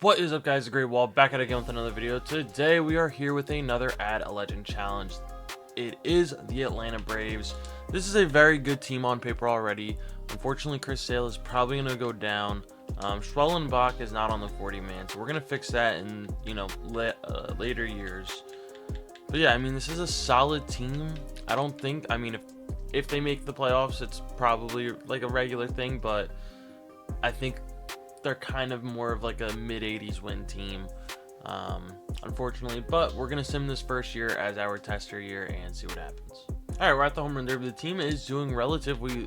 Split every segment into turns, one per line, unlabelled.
What is up, guys? The Great Wall back at it again with another video. Today we are here with another Add a Legend challenge. It is the Atlanta Braves. This is a very good team on paper already. Unfortunately, Chris Sale is probably going to go down. Schwellenbach is not on the 40-man, so we're going to fix that in later years. But yeah, I mean, this is a solid team. I don't think, I mean, if they make the playoffs, it's probably like a regular thing, but I think they're kind of more of like a mid-80s win team, unfortunately. But we're gonna sim this first year as our tester year and see what happens. All right, we're at the home run derby. The team is doing relatively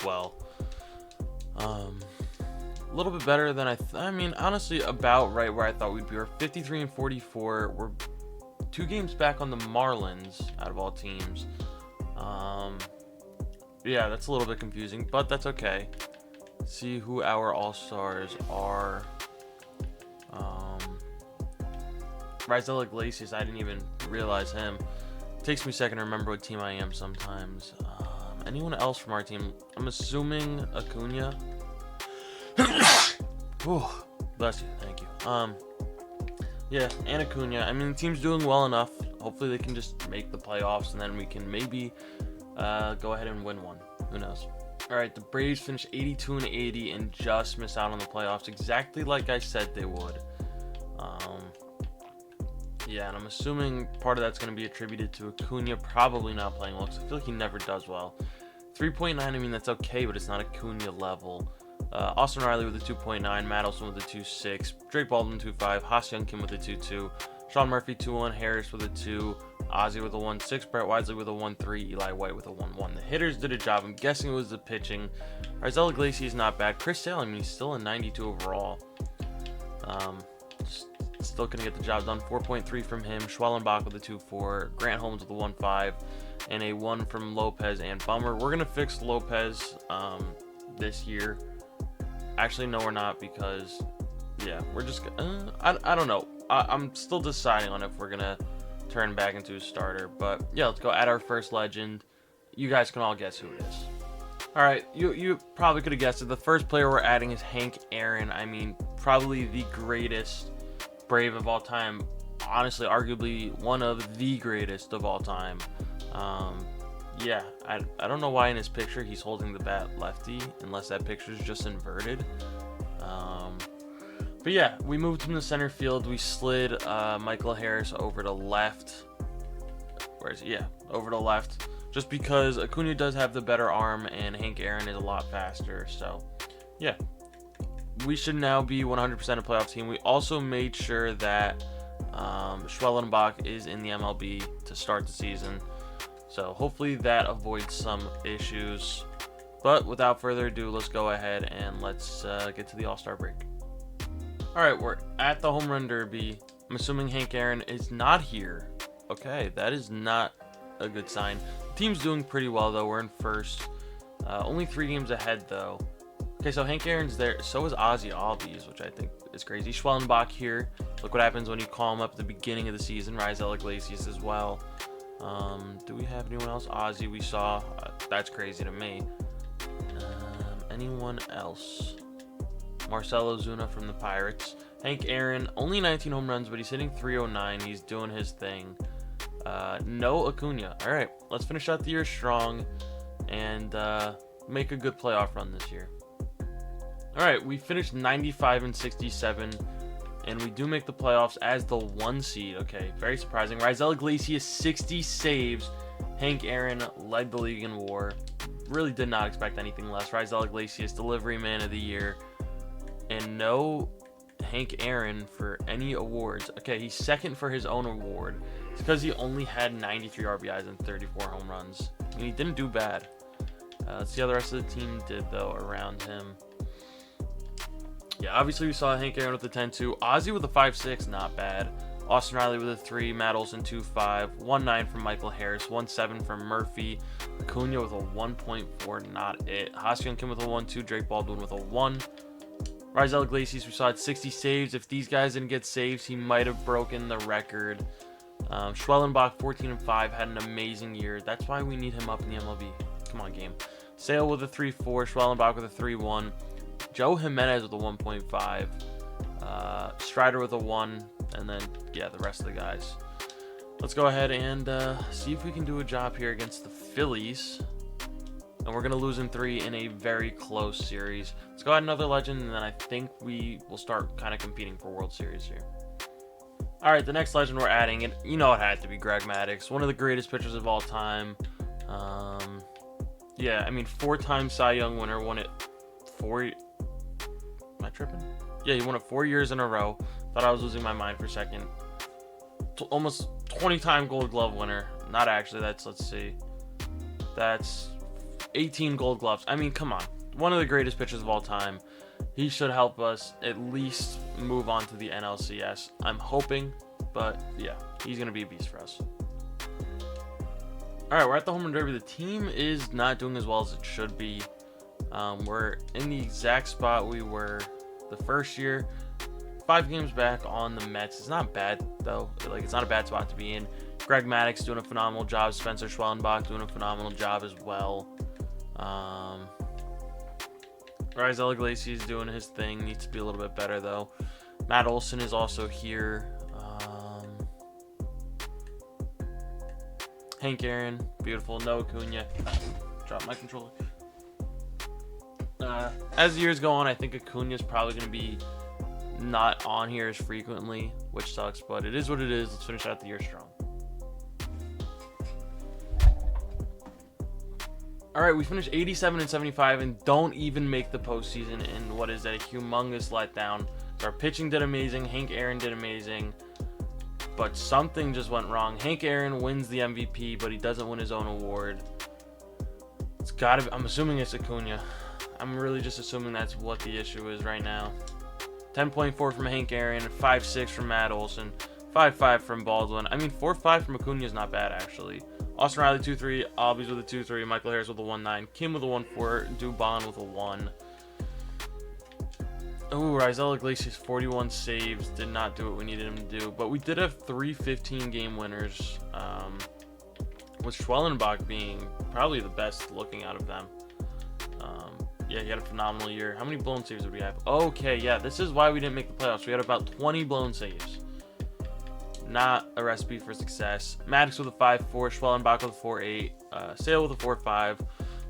well. A little bit better than I mean, honestly, about right where I thought we'd be. We're 53 and 44. We're 2 games back on the Marlins out of all teams. Yeah, that's a little bit confusing, but that's okay. See who our all-stars are. Raisel Iglesias, I didn't even realize him. Takes me a second to remember what team I am sometimes. Anyone else from our team? I'm assuming Acuna. Oh, bless you, thank you. Yeah, and Acuna. I mean, the team's doing well enough. Hopefully they can just make the playoffs, and then we can maybe go ahead and win one. Who knows? All right, the Braves finished 82 and 80 and just missed out on the playoffs, exactly like I said they would. Yeah, and I'm assuming part of that's going to be attributed to Acuna probably not playing well, because I feel like he never does well. 3.9, I mean, that's okay, but it's not Acuna level. Austin Riley with a 2.9, Matt Olson with a 2.6, Drake Baldwin 2.5, Ha-Seong Kim with a 2.2, Sean Murphy 2.1, Harris with a 2, Ozzy with a 1.6, Brett Wisely with a 1.3, Eli White with a 1.1. The hitters did a job. I'm guessing it was the pitching. Raisel Iglesias not bad. Chris Sale, I mean, he's still a 92 overall. Still gonna get the job done. 4.3 from him. Schwellenbach with a 2.4, Grant Holmes with a 1.5, and a 1 from Lopez and Bummer. We're gonna fix Lopez this year. Actually, no, we're not, because yeah, we're just I don't know. I'm still deciding on if we're gonna turn back into a starter, but yeah, let's go add our first legend. You guys can all guess who it is. All right, you probably could have guessed it. The first player we're adding is Hank Aaron. I mean, probably the greatest Brave of all time. Honestly, arguably one of the greatest of all time. Yeah, I don't know why in his picture he's holding the bat lefty, unless that picture is just inverted. But yeah, we moved him to center field. We slid Michael Harris over to left. Where is he? Yeah, over to left. Just because Acuna does have the better arm and Hank Aaron is a lot faster. So, yeah. We should now be 100% a playoff team. We also made sure that Schwellenbach is in the MLB to start the season. So, hopefully that avoids some issues. But without further ado, let's go ahead and let's get to the All-Star break. Alright, we're at the home run derby. I'm assuming Hank Aaron is not here. Okay, that is not a good sign. The team's doing pretty well, though. We're in first. Only 3 games ahead, though. Okay, so Hank Aaron's there. So is Ozzy Albies, which I think is crazy. Schwellenbach here. Look what happens when you call him up at the beginning of the season. Raisel Iglesias as well. Do we have anyone else? Ozzy we saw. That's crazy to me. Anyone else? Marcell Ozuna from the Pirates. Hank Aaron, only 19 home runs, but he's hitting 309. He's doing his thing. No Acuna. All right, let's finish out the year strong and make a good playoff run this year. All right, we finished 95 and 67, and we do make the playoffs as the 1 seed. Okay, very surprising. Raisel Iglesias, 60 saves. Hank Aaron led the league in WAR. Really did not expect anything less. Raisel Iglesias, delivery man of the year. And no Hank Aaron for any awards. Okay, he's second for his own award. It's because he only had 93 RBIs and 34 home runs. I mean, he didn't do bad. Let's see how the rest of the team did, though, around him. Yeah, obviously we saw Hank Aaron with a 10-2. Ozzy with a 5-6, not bad. Austin Riley with a 3. Matt Olson 2.5. 1.9 from Michael Harris. 1.7 from Murphy. Acuna with a 1.4, not it. Ha-Seong Kim with a 1.2. Drake Baldwin with a 1. Raisel Iglesias, we saw at 60 saves. If these guys didn't get saves, he might have broken the record. Schwellenbach, 14 and 5, had an amazing year. That's why we need him up in the MLB. Come on, game. Sale with a 3.4, Schwellenbach with a 3.1, Joe Jimenez with a 1.5, Strider with a 1, and then, yeah, the rest of the guys. Let's go ahead and see if we can do a job here against the Phillies. And we're going to lose in 3 in a very close series. Let's go ahead another legend, and then I think we will start kind of competing for World Series here. All right, the next legend we're adding, and you know it had to be Greg Maddux, one of the greatest pitchers of all time. Yeah, I mean, 4-time Cy Young winner, won it 4... Am I tripping? Yeah, he won it 4 years in a row. Thought I was losing my mind for a second. Almost 20-time Gold Glove winner. Not actually, let's see. That's 18 Gold Gloves. I mean, come on. One of the greatest pitchers of all time. He should help us at least move on to the NLCS. I'm hoping, but yeah, he's going to be a beast for us. All right, we're at the Home Run Derby. The team is not doing as well as it should be. We're in the exact spot we were the first year. 5 games back on the Mets. It's not bad, though. Like, it's not a bad spot to be in. Greg Maddux doing a phenomenal job. Spencer Schwellenbach doing a phenomenal job as well. Raisel Iglesias doing his thing. Needs to be a little bit better, though. Matt Olson is also here. Hank Aaron, beautiful. Noah Acuna. Drop my controller. As the years go on, I think Acuna is probably going to be not on here as frequently, which sucks, but it is what it is. Let's finish out the year strong. All right, we finished 87 and 75 and don't even make the postseason in what is a humongous letdown. So our pitching did amazing. Hank Aaron did amazing, but something just went wrong. Hank Aaron wins the MVP, but he doesn't win his own award. It's gotta be, I'm assuming it's Acuna. I'm really just assuming that's what the issue is right now. 10.4 from Hank Aaron, 5.6 from Matt Olson, 5.5 from Baldwin. I mean, 4.5 from Acuna is not bad, actually. Austin Riley 2.3, Albies with a 2.3, Michael Harris with a 1.9, Kim with a 1.4, Dubon with a 1. Oh, Raisel Iglesias 41 saves, did not do what we needed him to do, but we did have 3 15-game winners, with Schwellenbach being probably the best looking out of them. Yeah, he had a phenomenal year. How many blown saves did we have? Okay, yeah, this is why we didn't make the playoffs. We had about 20 blown saves. Not a recipe for success. Maddux with a 5.4, Schwellenbach with a 4.8, Sale with a 4.5,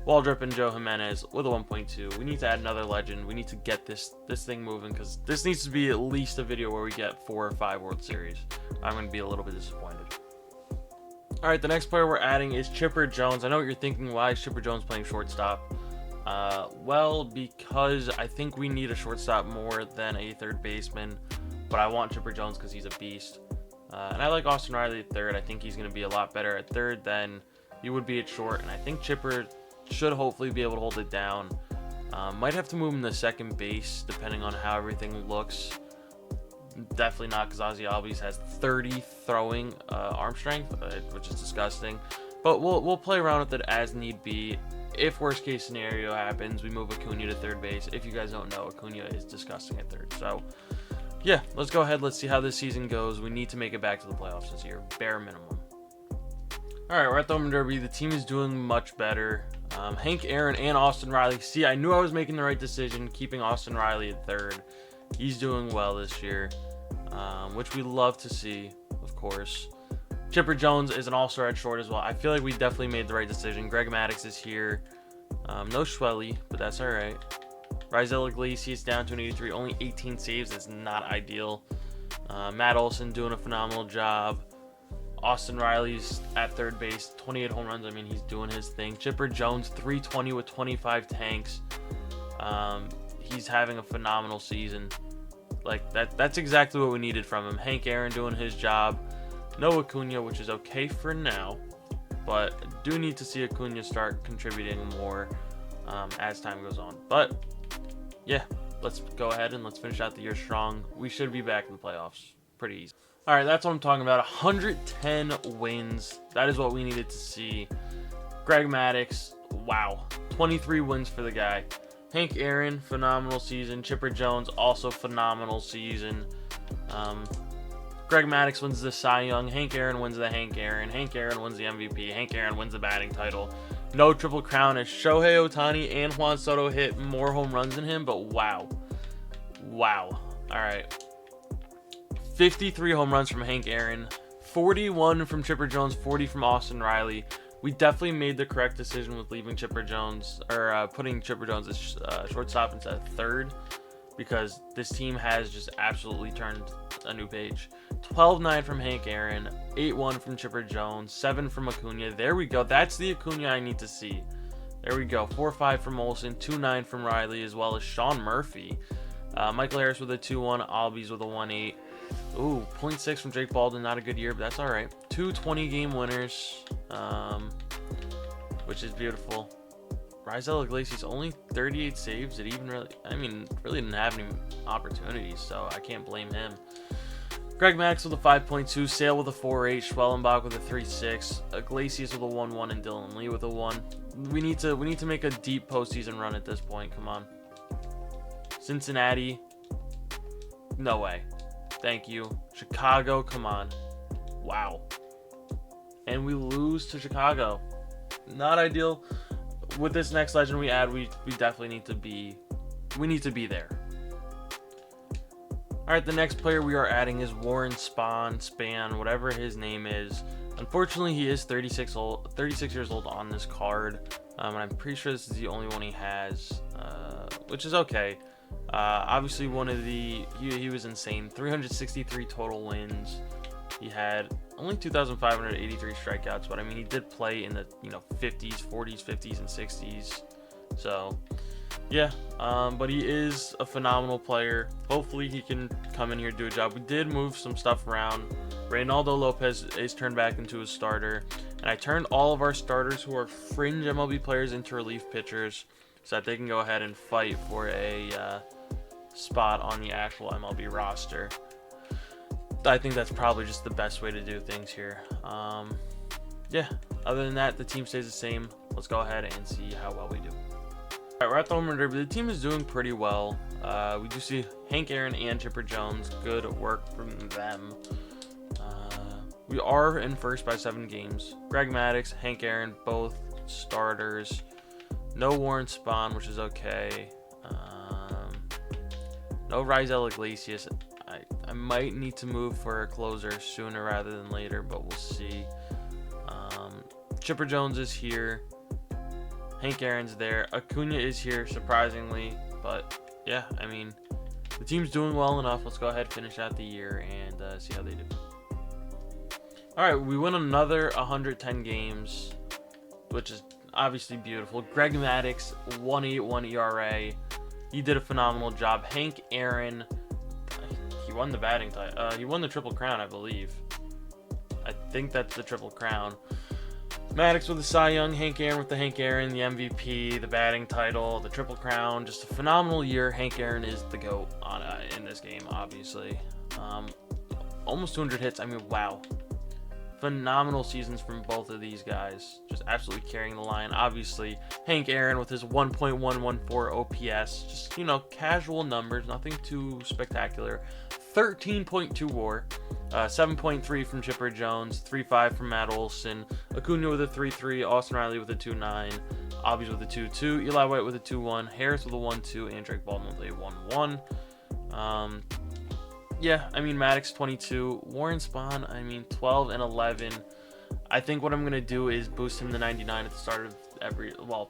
Waldrop and Joe Jimenez with a 1.2. We need to add another legend. We need to get this thing moving, because this needs to be at least a video where we get 4 or 5 World Series. I'm going to be a little bit disappointed. All right, the next player we're adding is Chipper Jones. I know what you're thinking. Why is Chipper Jones playing shortstop? Well, because I think we need a shortstop more than a third baseman, but I want Chipper Jones because he's a beast. And I like Austin Riley at third. I think he's going to be a lot better at third than he would be at short, and I think Chipper should hopefully be able to hold it down. Might have to move him to second base depending on how everything looks. Definitely not, because Ozzy Albies has 30 throwing arm strength, which is disgusting. But we'll play around with it as need be. If worst case scenario happens, we move Acuna to third base. If you guys don't know, Acuna is disgusting at third. So yeah, let's go ahead. Let's see how this season goes. We need to make it back to the playoffs this year, bare minimum. All right, we're at the Home Run Derby. The team is doing much better. Hank Aaron and Austin Riley. See, I knew I was making the right decision, keeping Austin Riley at third. He's doing well this year, which we love to see, of course. Chipper Jones is an all-star at short as well. I feel like we definitely made the right decision. Greg Maddux is here. No Schwelly, but that's all right. Raisel Iglesias down to an 83. Only 18 saves. That's not ideal. Matt Olson doing a phenomenal job. Austin Riley's at third base. 28 home runs. I mean, he's doing his thing. Chipper Jones, 320 with 25 tanks. He's having a phenomenal season. Like, that's exactly what we needed from him. Hank Aaron doing his job. No Acuna, which is okay for now, but do need to see Acuna start contributing more as time goes on. But yeah, let's go ahead and let's finish out the year strong. We should be back in the playoffs pretty easy. All right, that's what I'm talking about. 110 wins. That is what we needed to see. Greg Maddux, wow, 23 wins for the guy. Hank Aaron, phenomenal season. Chipper Jones, also phenomenal season. Greg Maddux wins the Cy Young. Hank Aaron wins the Hank Aaron. Hank Aaron wins the MVP. Hank Aaron wins the batting title. No Triple Crown as Shohei Ohtani and Juan Soto hit more home runs than him, but wow. Wow. All right. 53 home runs from Hank Aaron, 41 from Chipper Jones, 40 from Austin Riley. We definitely made the correct decision with leaving Chipper Jones, or putting Chipper Jones as shortstop instead of third, because this team has just absolutely turned a new page. 12-9 from Hank Aaron, 8-1 from Chipper Jones, 7 from Acuna. There we go. That's the Acuna I need to see. There we go. 4-5 from Olsen, 2-9 from Riley, as well as Sean Murphy. Michael Harris with a 2-1, Albies with a 1-8. Ooh, 0.6 from Jake Baldwin. Not a good year, but that's all right. 2 20-game winners, which is beautiful. Raisel Iglesias, only 38 saves. Did he even really... I mean, really didn't have any opportunities, so I can't blame him. Greg Maddux with a 5.2, Sale with a 4.8, Schwellenbach with a 3.6, Iglesias with a 1.1, and Dylan Lee with a 1. We need to make a deep postseason run at this point. Come on. Cincinnati, no way. Thank you. Chicago, come on. Wow. And we lose to Chicago. Not ideal. With this next legend we add, we definitely need to be there. Alright, the next player we are adding is Warren Span, whatever his name is. Unfortunately, he is 36 years old on this card. And I'm pretty sure this is the only one he has, which is okay. Obviously, he was insane. 363 total wins. He had only 2,583 strikeouts, but I mean, he did play in the 50s, 40s, 50s, and 60s. So, yeah. But he is a phenomenal player. Hopefully, he can come in here and do a job. We did move some stuff around. Reynaldo Lopez is turned back into a starter, and I turned all of our starters who are fringe MLB players into relief pitchers, so that they can go ahead and fight for a spot on the actual MLB roster. I think that's probably just the best way to do things here. Yeah, other than that, the team stays the same. Let's go ahead and see how well we do. All right, we're at the home run derby. The team is doing pretty well. We do see Hank Aaron and Chipper Jones. Good work from them. We are in first by 7 games. Greg Maddux, Hank Aaron, both starters. No Warren Spahn, which is okay. No Raisel Iglesias. I might need to move for a closer sooner rather than later, but we'll see. Chipper Jones is here. Hank Aaron's there. Acuna is here, surprisingly. But, yeah, I mean, the team's doing well enough. Let's go ahead and finish out the year and see how they do. All right, we win another 110 games, which is obviously beautiful. Greg Maddux, 1.81 ERA. He did a phenomenal job. Hank Aaron, he won the batting title. He won the Triple Crown, I believe. I think that's the Triple Crown. Maddux with the Cy Young, Hank Aaron with the Hank Aaron, the MVP, the batting title, the Triple Crown. Just a phenomenal year. Hank Aaron is the GOAT in this game, obviously. Almost 200 hits. I mean, wow. Phenomenal seasons from both of these guys. Just absolutely carrying the line. Obviously, Hank Aaron with his 1.114 OPS. Just, casual numbers. Nothing too spectacular. 13.2 WAR. 7.3 from Chipper Jones. 3.5 from Matt Olson. Acuna with a 3.3. Austin Riley with a 2.9. Albies with a 2.2. Eli White with a 2.1. Harris with a 1.2. And Drake Baldwin with a 1.1. Yeah, I mean, Maddux 22, Warren Spahn, I mean, 12 and 11. I think what I'm going to do is boost him to 99 at the start of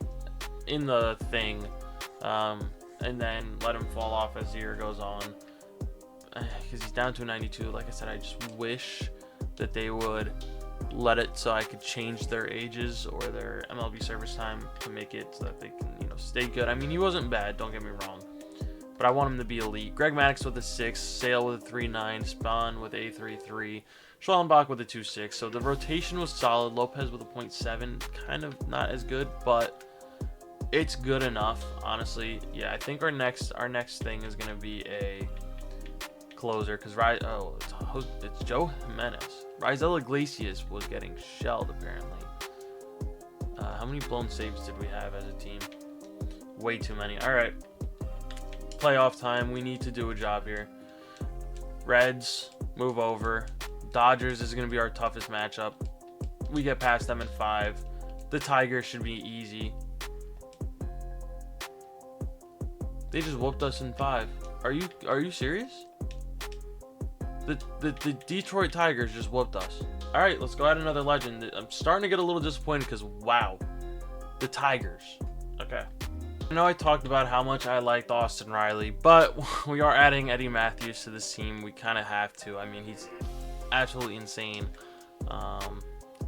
in the thing, and then let him fall off as the year goes on, because he's down to a 92. Like I said, I just wish that they would let it so I could change their ages or their MLB service time to make it so that they can, stay good. I mean, he wasn't bad, don't get me wrong. But I want him to be elite. Greg Maddux with a 6, Sale with a 3.9, Spahn with a 3.3, Schwellenbach with a 2.6. So the rotation was solid. Lopez with a 0.7, kind of not as good, but it's good enough, honestly. Yeah, I think our next thing is gonna be a closer, because it's Joe Jimenez. Raisel Iglesias was getting shelled apparently. How many blown saves did we have as a team? Way too many. All right. Playoff time. We need to do a job here. Reds, move over. Dodgers is going to be our toughest matchup. We get past them in 5. The Tigers should be easy. They just whooped us in 5. Are you serious? The Detroit Tigers just whooped us. All right, let's go add another legend. I'm starting to get a little disappointed because, wow, the Tigers. Okay. I know I talked about how much I liked Austin Riley, but we are adding Eddie Matthews to this team. We kind of have to. I mean, he's absolutely insane.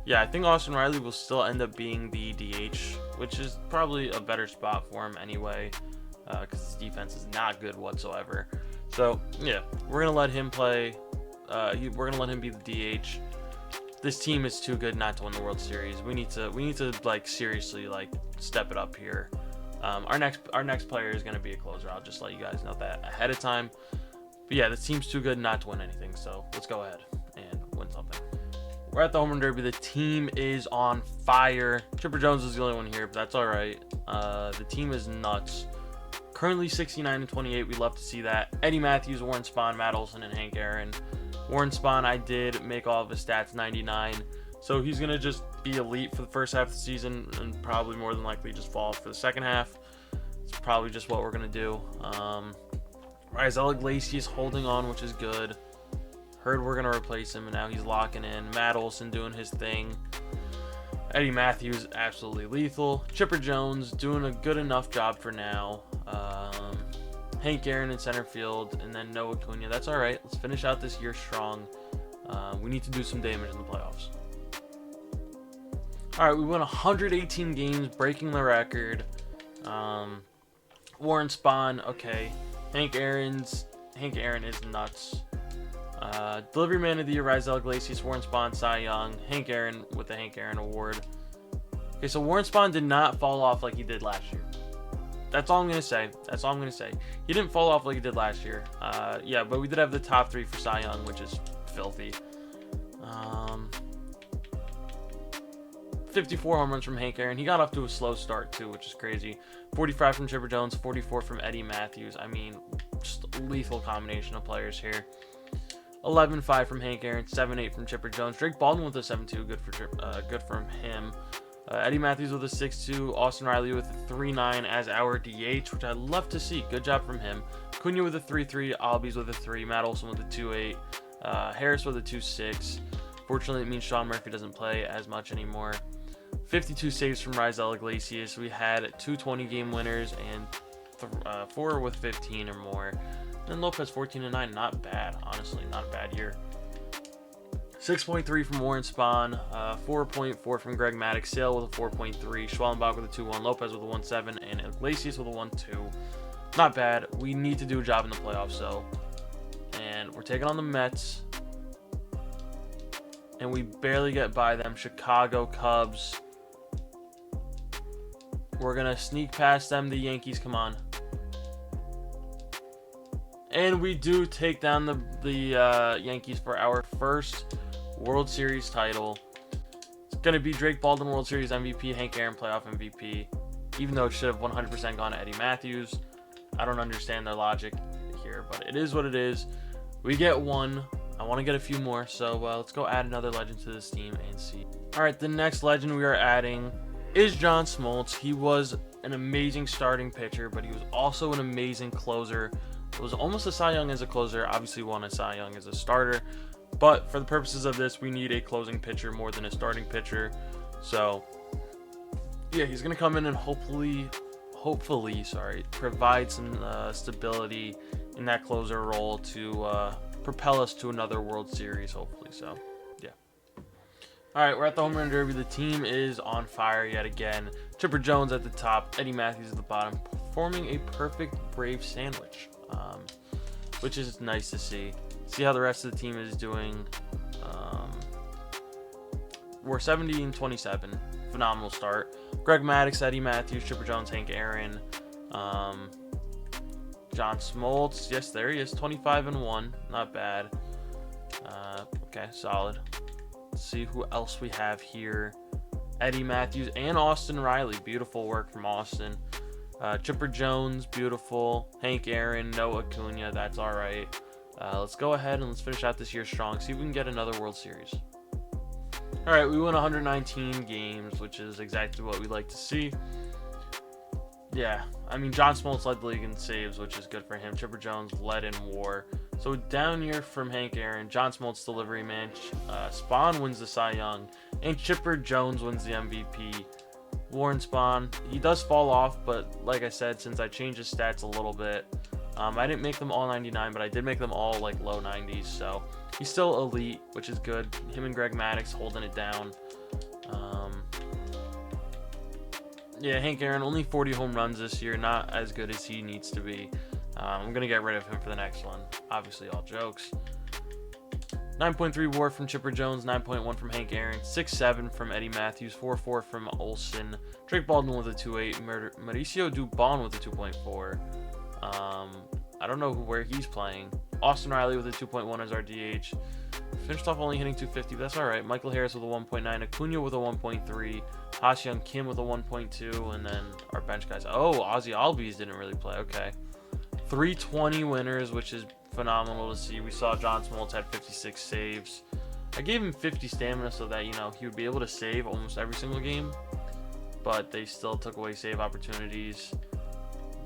Yeah, I think Austin Riley will still end up being the DH, which is probably a better spot for him anyway, because his defense is not good whatsoever. So yeah, we're gonna let him play. We're gonna let him be the DH. This team is too good not to win the World Series. We need to like seriously like step it up here. Our next player is gonna be a closer. I'll just let you guys know that ahead of time. But yeah, this team's too good not to win anything. So let's go ahead and win something. We're at the Home Run Derby. The team is on fire. Chipper Jones is the only one here, but that's all right. The team is nuts. Currently 69-28. We'd love to see that. Eddie Matthews, Warren Spahn, Matt Olson, and Hank Aaron. Warren Spahn, I did make all of his stats 99. So he's going to just be elite for the first half of the season and probably more than likely just fall off for the second half. It's probably just what we're going to do. Raisel Iglesias holding on, which is good. Heard we're going to replace him, and now he's locking in. Matt Olson doing his thing. Eddie Matthews, absolutely lethal. Chipper Jones doing a good enough job for now. Hank Aaron in center field, and then Noah Acuna. That's all right. Let's finish out this year strong. We need to do some damage in the playoffs. All right, we won 118 games, breaking the record. Warren Spahn, okay. Hank Aaron is nuts. Delivery Man of the Year, Raisel Iglesias, Warren Spahn, Cy Young, Hank Aaron with the Hank Aaron Award. Okay, so Warren Spahn did not fall off like he did last year. That's all I'm going to say. That's all I'm going to say. He didn't fall off like he did last year. Yeah, but we did have the top 3 for Cy Young, which is filthy. 54 home runs from Hank Aaron. He got off to a slow start, too, which is crazy. 45 from Chipper Jones, 44 from Eddie Matthews. I mean, just a lethal combination of players here. 11-5 from Hank Aaron, 7-8 from Chipper Jones. Drake Baldwin with a 7-2, good from him. Eddie Matthews with a 6-2. Austin Riley with a 3-9 as our DH, which I love to see. Good job from him. Cunha with a 3-3. Albies with a 3. Matt Olson with a 2-8. Harris with a 2-6. Fortunately, it means Sean Murphy doesn't play as much anymore. 52 saves from Raisel Iglesias. We had 2 20-game winners and 4 with 15 or more. And Lopez 14-9. Not bad, honestly. Not a bad year. 6.3 from Warren Spahn, 4.4 from Greg Maddux, Sale with a 4.3, Schwellenbach with a 2-1, Lopez with a 1-7, and Iglesias with a 1-2. Not bad. We need to do a job in the playoffs, though. And we're taking on the Mets. And we barely get by them. Chicago Cubs. We're going to sneak past them. The Yankees, come on. And we do take down the Yankees for our first World Series title. It's going to be Drake Baldwin World Series MVP, Hank Aaron playoff MVP, even though it should have 100% gone to Eddie Matthews. I don't understand their logic here, but it is what it is. We get one. I want to get a few more, so let's go add another legend to this team and see. All right, the next legend we are adding is John Smoltz. He was an amazing starting pitcher, but he was also an amazing closer. It was almost a Cy Young as a closer, obviously won a Cy Young as a starter. But for the purposes of this, we need a closing pitcher more than a starting pitcher. So, yeah, he's going to come in and hopefully, provide some stability in that closer role to propel us to another World Series, hopefully. So, yeah. All right, we're at the Home Run Derby. The team is on fire yet again. Chipper Jones at the top, Eddie Matthews at the bottom, forming a perfect Brave sandwich, which is nice to see. See how the rest of the team is doing. We're 70-27. Phenomenal start. Greg Maddux, Eddie Matthews, Chipper Jones, Hank Aaron, John Smoltz. Yes, there he is. 25-1. Not bad. Okay, solid. Let's see who else we have here. Eddie Matthews and Austin Riley. Beautiful work from Austin. Chipper Jones, beautiful. Hank Aaron, Noah Acuna. That's all right. Let's go ahead and let's finish out this year strong. See if we can get another World Series. All right, we won 119 games, which is exactly what we like to see. Yeah, I mean, John Smoltz led the league in saves, which is good for him. Chipper Jones led in WAR. So down year from Hank Aaron, John Smoltz delivery man, Spawn wins the Cy Young, and Chipper Jones wins the MVP. Warren Spawn, he does fall off, but like I said, since I changed his stats a little bit, I didn't make them all 99, but I did make them all like low 90s, so he's still elite, which is good. Him and Greg Maddux holding it down. Yeah, Hank Aaron, only 40 home runs this year, not as good as he needs to be. I'm going to get rid of him for the next one. Obviously, all jokes. 9.3 WAR from Chipper Jones, 9.1 from Hank Aaron, 6.7 from Eddie Matthews, 4.4 from Olsen, Drake Baldwin with a 2.8, Mauricio Dubon with a 2.4. I don't know where he's playing. Austin Riley with a 2.1 as our DH. Finished off only hitting 250, but that's all right. Michael Harris with a 1.9, Acuna with a 1.3, Ha-Seong Kim with a 1.2, and then our bench guys. Oh, Ozzy Albies didn't really play. Okay. 320 winners, which is phenomenal to see. We saw John Smoltz had 56 saves. I gave him 50 stamina so that, you know, he would be able to save almost every single game, but they still took away save opportunities.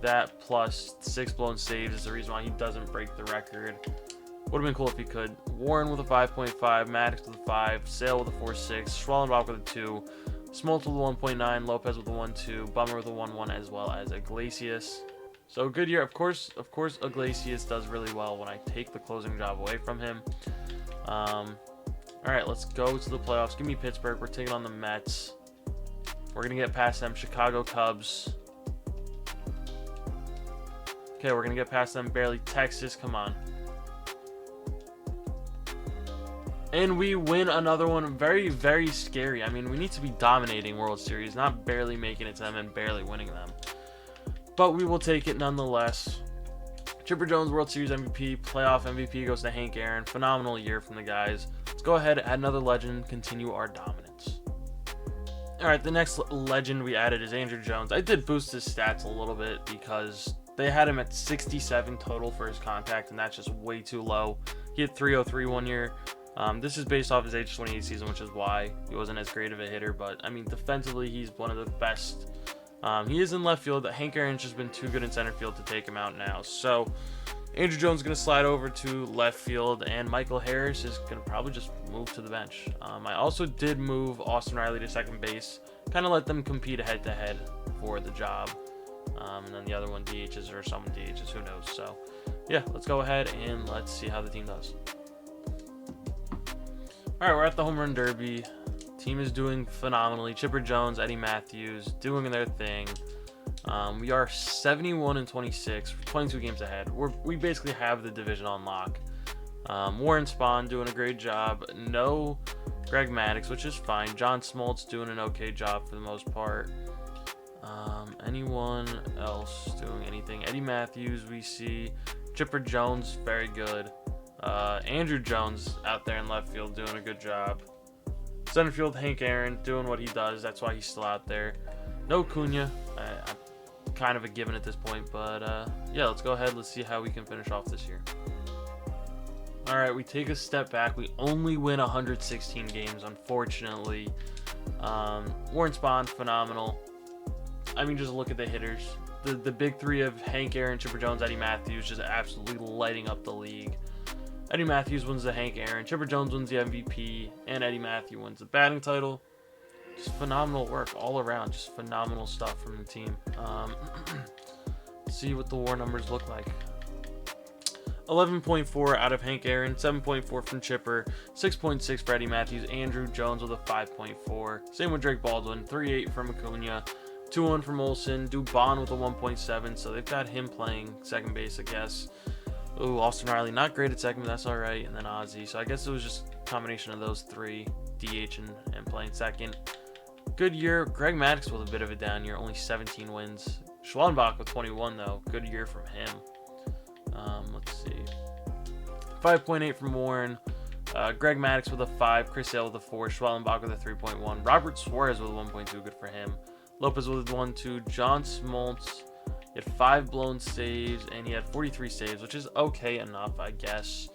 That plus 6 blown saves is the reason why he doesn't break the record. Would have been cool if he could. Warren with a 5.5, Maddux with a 5, Sale with a 4.6, Schwellenbach with a 2, Smoltz with a 1.9, Lopez with a 1.2, Bummer with a 1.1, as well as Iglesias. So good year. Of course, Iglesias does really well when I take the closing job away from him. All right, let's go to the playoffs. Give me Pittsburgh. We're taking on the Mets. We're gonna get past them. Chicago Cubs. Okay, we're gonna get past them barely. Texas, come on. And we win another one. Very, very scary. I mean, we need to be dominating World Series, not barely making it to them and barely winning them. But we will take it nonetheless. Chipper Jones, World Series MVP, playoff MVP goes to Hank Aaron. Phenomenal year from the guys. Let's go ahead, add another legend, continue our dominance. All right, the next legend we added is Andrew Jones. I did boost his stats a little bit because they had him at 67 total for his contact, and that's just way too low. He hit 303 one year. This is based off his age 28 season, which is why he wasn't as great of a hitter. But, I mean, defensively, he's one of the best. He is in left field. Hank Aaron's just been too good in center field to take him out now. So, Andrew Jones is going to slide over to left field, and Michael Harris is going to probably just move to the bench. I also did move Austin Riley to second base, kind of let them compete head-to-head for the job. And then the other one DHs or someone DHs, who knows. So, yeah, let's go ahead and let's see how the team does. All right, we're at the Home Run Derby. Team is doing phenomenally. Chipper Jones, Eddie Matthews doing their thing. We are 71-26, 22 games ahead. We basically have the division on lock. Warren Spawn doing a great job. No Greg Maddux, which is fine. John Smoltz doing an okay job for the most part. Anyone else doing anything? Eddie Matthews, we see. Chipper Jones, very good. Andrew Jones out there in left field doing a good job. Center field, Hank Aaron doing what he does. That's why he's still out there. No Acuna. I'm kind of a given at this point, but yeah, let's go ahead. Let's see how we can finish off this year. All right, we take a step back. We only win 116 games, unfortunately. Warren Spawn, phenomenal. I mean, just look at the hitters. The big three of Hank Aaron, Chipper Jones, Eddie Matthews just absolutely lighting up the league. Eddie Matthews wins the Hank Aaron, Chipper Jones wins the MVP, and Eddie Matthews wins the batting title. Just phenomenal work all around. Just phenomenal stuff from the team. Let's see what the WAR numbers look like. 11.4 out of Hank Aaron, 7.4 from Chipper, 6.6 for Eddie Matthews, Andrew Jones with a 5.4. Same with Drake Baldwin, 3.8 from Acuna, 2.1 from Olsen, Dubon with a 1.7, so they've got him playing second base, I guess. Ooh, Austin Riley, not great at second, but that's all right. And then Ozzy. So I guess it was just a combination of those three, DH and playing second. Good year. Greg Maddux with a bit of a down year, only 17 wins. Schwellenbach with 21, though. Good year from him. Let's see. 5.8 from Warren. Greg Maddux with a 5. Chris Sale with a 4. Schwellenbach with a 3.1. Robert Suarez with a 1.2. Good for him. Lopez with a 1.2. John Smoltz. He had 5 blown saves, and he had 43 saves, which is okay enough, I guess.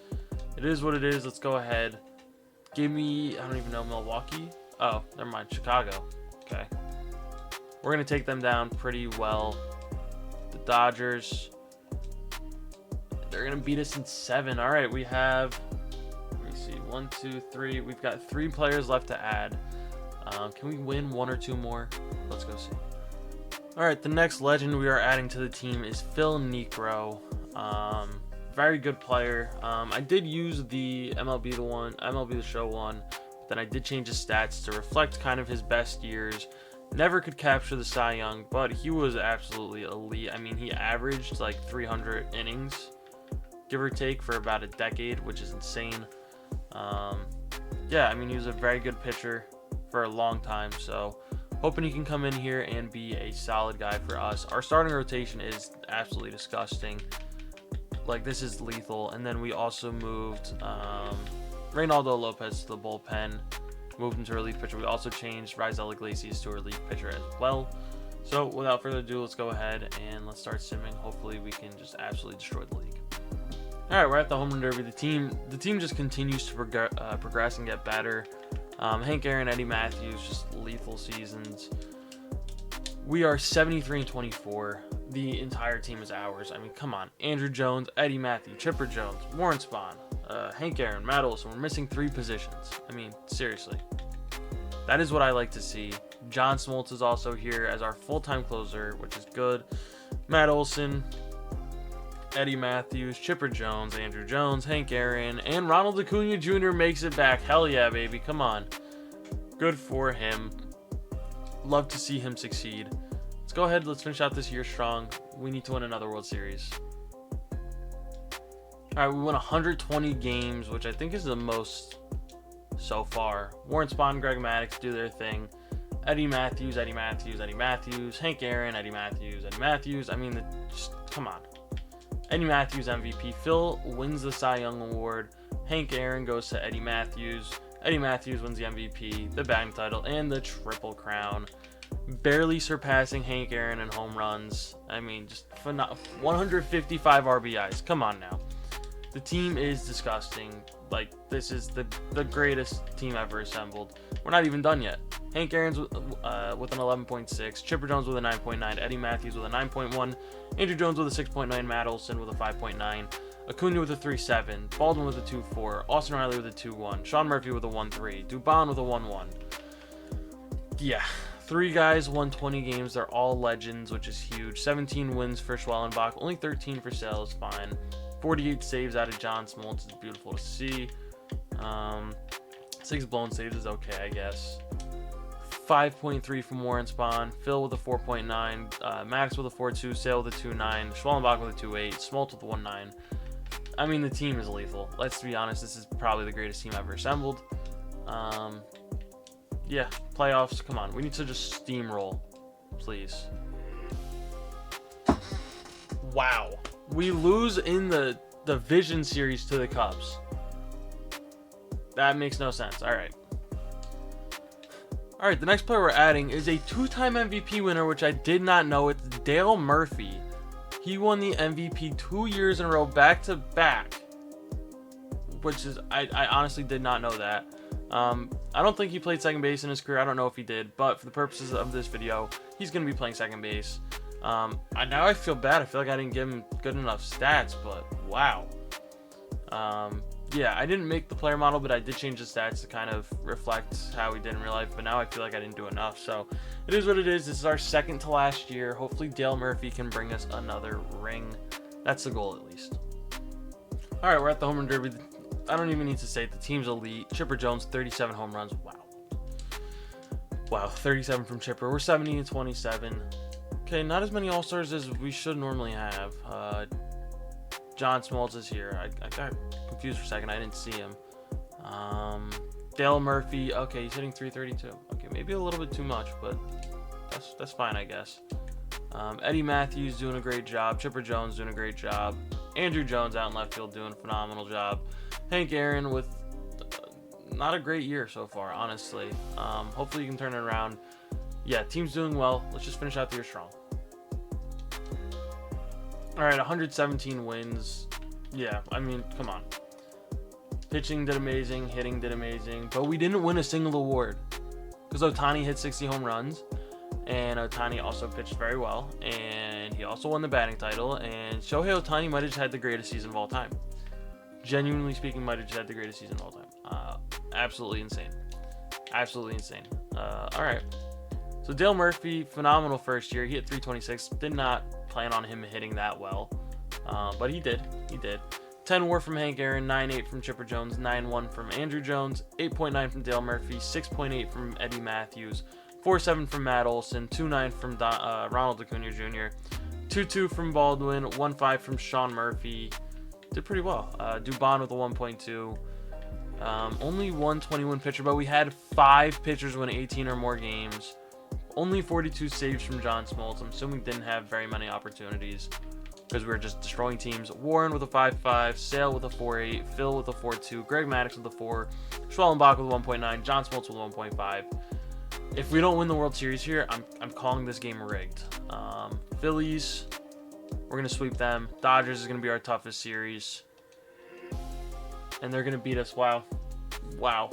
It is what it is. Let's go ahead. Give me, I don't even know, Milwaukee? Oh, never mind, Chicago. Okay. We're going to take them down pretty well. The Dodgers. They're going to beat us in 7. All right, we have, let me see, 1, 2, 3. We've got 3 players left to add. Can we win 1 or 2 more? Let's go see. All right, the next legend we are adding to the team is Phil Niekro. Very good player. I did use the MLB The Show one, but then I did change his stats to reflect kind of his best years. Never could capture the Cy Young, but he was absolutely elite. I mean, he averaged like 300 innings, give or take, for about a decade, which is insane. Yeah, I mean, he was a very good pitcher for a long time, so hoping he can come in here and be a solid guy for us. Our starting rotation is absolutely disgusting. Like, this is lethal. And then we also moved Reynaldo Lopez to the bullpen, moved him to relief pitcher. We also changed Raisel Iglesias to a relief pitcher as well. So without further ado, let's go ahead and let's start simming. Hopefully we can just absolutely destroy the league. All right, we're at the home run derby. The team just continues to progress and get better. Hank Aaron, Eddie Matthews, just lethal seasons. We are 73-24. The entire team is ours. I mean, come on. Andrew Jones, Eddie Matthews, Chipper Jones, Warren Spahn, Hank Aaron, Matt Olson. We're missing 3 positions. I mean, seriously. That is what I like to see. John Smoltz is also here as our full-time closer, which is good. Matt Olson, Eddie Matthews, Chipper Jones, Andrew Jones, Hank Aaron, and Ronald Acuna Jr. makes it back. Hell yeah, baby. Come on. Good for him. Love to see him succeed. Let's go ahead. Let's finish out this year strong. We need to win another World Series. All right, we won 120 games, which I think is the most so far. Warren Spahn, Greg Maddux do their thing. Eddie Matthews, Eddie Matthews, Eddie Matthews, Hank Aaron, Eddie Matthews, Eddie Matthews. I mean, just come on. Eddie Matthews MVP. Phil wins the Cy Young Award. Hank Aaron goes to Eddie Matthews. Eddie Matthews wins the MVP, the batting title, and the Triple Crown. Barely surpassing Hank Aaron in home runs. I mean, just 155 RBIs. Come on now. The team is disgusting. Like, this is the greatest team ever assembled. We're not even done yet. Hank Aaron's with an 11.6, Chipper Jones with a 9.9, Eddie Matthews with a 9.1, Andrew Jones with a 6.9, Matt Olson with a 5.9, Acuna with a 3.7, Baldwin with a 2.4, Austin Riley with a 2.1, Sean Murphy with a 1.3, Dubon with a 1.1. Yeah, 3 guys won 20 games. They're all legends, which is huge. 17 wins for Schwellenbach, only 13 for Sale is fine. 48 saves out of John Smoltz is beautiful to see. 6 blown saves is okay, I guess. 5.3 from Warren Spahn, Phil with a 4.9, Maddux with a 4.2, Sale with a 2.9, Schwellenbach with a 2.8, Smoltz with a 1.9. I mean, the team is lethal. Let's be honest, this is probably the greatest team ever assembled. Yeah, playoffs, come on. We need to just steamroll, please. Wow. We lose in the Division Series to the Cubs. That makes no sense. All right. All right, the next player we're adding is a 2-time MVP winner, which I did not know. It's Dale Murphy. He won the MVP 2 years in a row, back to back, which is, I honestly did not know that. I don't think he played second base in his career. I don't know if he did, but for the purposes of this video, he's going to be playing second base. Now I feel bad. I feel like I didn't give him good enough stats, but wow. Yeah, I didn't make the player model, but I did change the stats to kind of reflect how he did in real life, but now I feel like I didn't do enough. So it is what it is. This is our second to last year. Hopefully Dale Murphy can bring us another ring. That's the goal, at least. All right, we're at the home run derby. I don't even need to say it. The team's elite. Chipper Jones, 37 home runs. Wow. Wow, 37 from Chipper. We're 70-27. Okay, not as many All-Stars as we should normally have. John Smoltz is here. I got confused for a second. I didn't see him. Dale Murphy. Okay, he's hitting 332. Okay, maybe a little bit too much, but that's fine, I guess. Eddie Matthews doing a great job. Chipper Jones doing a great job. Andrew Jones out in left field doing a phenomenal job. Hank Aaron with not a great year so far, honestly. Hopefully you can turn it around. Yeah, team's doing well. Let's just finish out the year strong. All right, 117 wins. Yeah, I mean, come on. Pitching did amazing, hitting did amazing, but we didn't win a single award because Ohtani hit 60 home runs, And Ohtani also pitched very well, and he also won the batting title. And Shohei Ohtani might have just had the greatest season of all time. Genuinely speaking, might have just had the greatest season of all time. Absolutely insane. Absolutely insane. All right. So Dale Murphy, phenomenal first year. He hit 326. Did not plan on him hitting that well, but he did. He did. 10 WAR from Hank Aaron, 9.8 from Chipper Jones, 9.1 from Andrew Jones, 8.9 from Dale Murphy, 6.8 from Eddie Matthews, 4.7 from Matt Olson, 2.9 from Ronald Acuna Jr., 2.2 from Baldwin, 1.5 from Sean Murphy. Did pretty well. Dubon with a 1.2. Only 121 pitcher, but we had 5 pitchers win 18 or more games. Only 42 saves from John Smoltz. I'm assuming didn't have very many opportunities because we were just destroying teams. Warren with a 5.5, Sale with a 4.8, Phil with a 4.2, Greg Maddux with a 4, Schwellenbach with 1.9, John Smoltz with 1.5. If we don't win the World Series here, I'm calling this game rigged. Phillies, we're going to sweep them. Dodgers is going to be our toughest series. And they're going to beat us. Wow. Wow.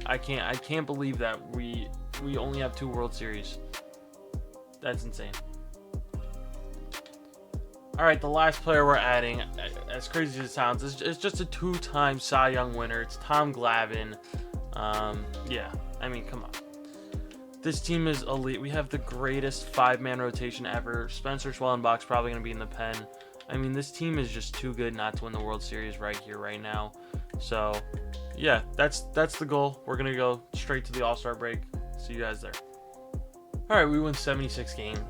I can't believe that we only have 2 World Series. That's insane. All right, the last player we're adding, as crazy as it sounds, it's just a 2-time Cy Young winner. It's Tom Glavine. Yeah, I mean, come on. This team is elite. We have the greatest 5-man rotation ever. Spencer Schwellenbach's probably going to be in the pen. I mean, this team is just too good not to win the World Series right here, right now. So, yeah, that's the goal. We're going to go straight to the All-Star break. See you guys there. All right, we won 76 games.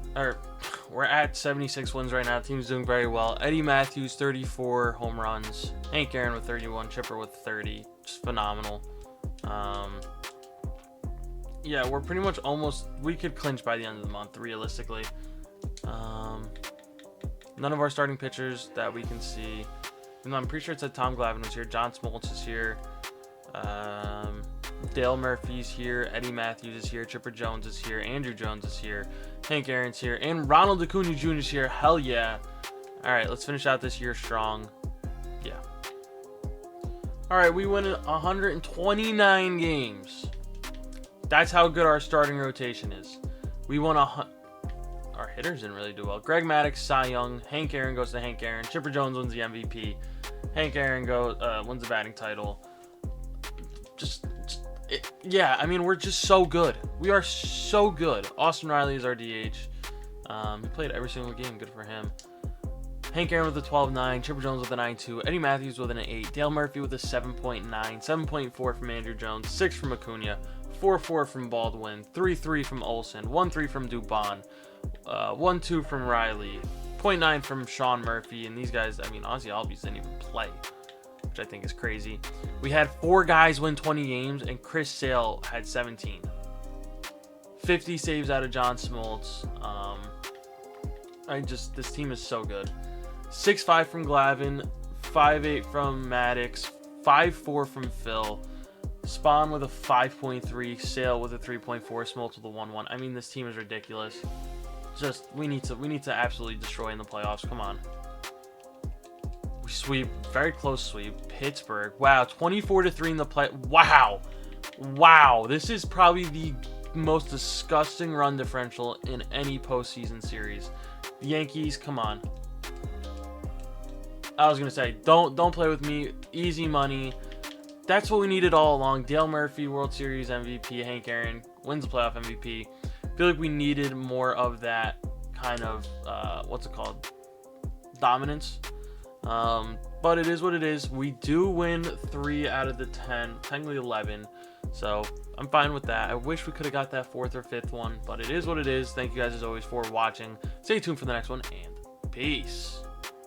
We're at 76 wins right now. Team's doing very well. Eddie Matthews, 34 home runs. Hank Aaron with 31. Chipper with 30. Just phenomenal. Yeah, we're pretty much almost... We could clinch by the end of the month, realistically. None of our starting pitchers that we can see. Even though I'm pretty sure it said Tom Glavine was here. John Smoltz is here. Dale Murphy's here. Eddie Matthews is here. Chipper Jones is here. Andrew Jones is here. Hank Aaron's here. And Ronald Acuna Jr. is here. Hell yeah. All right, let's finish out this year strong. Yeah. All right, we win 129 games. That's how good our starting rotation is. We won our hitters didn't really do well. Greg Maddux, Cy Young. Hank Aaron goes to Hank Aaron. Chipper Jones wins the MVP. Hank Aaron wins the batting title. Yeah, I mean, we're just so good. We are so good. Austin Riley is our DH. He played every single game. Good for him. Hank Aaron with a 12.9. Chipper Jones with a 9.2. Eddie Matthews with an 8. Dale Murphy with a 7.9. 7.4 from Andrew Jones. 6 from Acuna. 4.4 from Baldwin. 3.3 from Olson. 1.3 from Dubon. 1.2 from Riley. 0.9 from Sean Murphy. And these guys, I mean, Ozzy Albies didn't even play, which I think is crazy. We had 4 guys win 20 games, and Chris Sale had 17. 50 saves out of John Smoltz. This team is so good. 6.5 from Glavine, 5.8 from Maddux, 5.4 from Phil, Spawn with a 5.3, Sale with a 3.4, Smoltz with a 1.1. I mean, this team is ridiculous. Just we need to absolutely destroy in the playoffs. Come on. We sweep, very close sweep. Pittsburgh. Wow, 24-3 in the play. Wow. Wow. This is probably the most disgusting run differential in any postseason series. The Yankees, come on. I was gonna say, don't play with me. Easy money. That's what we needed all along. Dale Murphy, World Series MVP. Hank Aaron wins the playoff MVP. I feel like we needed more of that kind of what's it called? Dominance. But it is what it is. We do win 3 out of the 10, technically 11. So I'm fine with that. I wish we could have got that 4th or 5th one, but it is what it is. Thank you guys as always for watching. Stay tuned for the next one, and peace.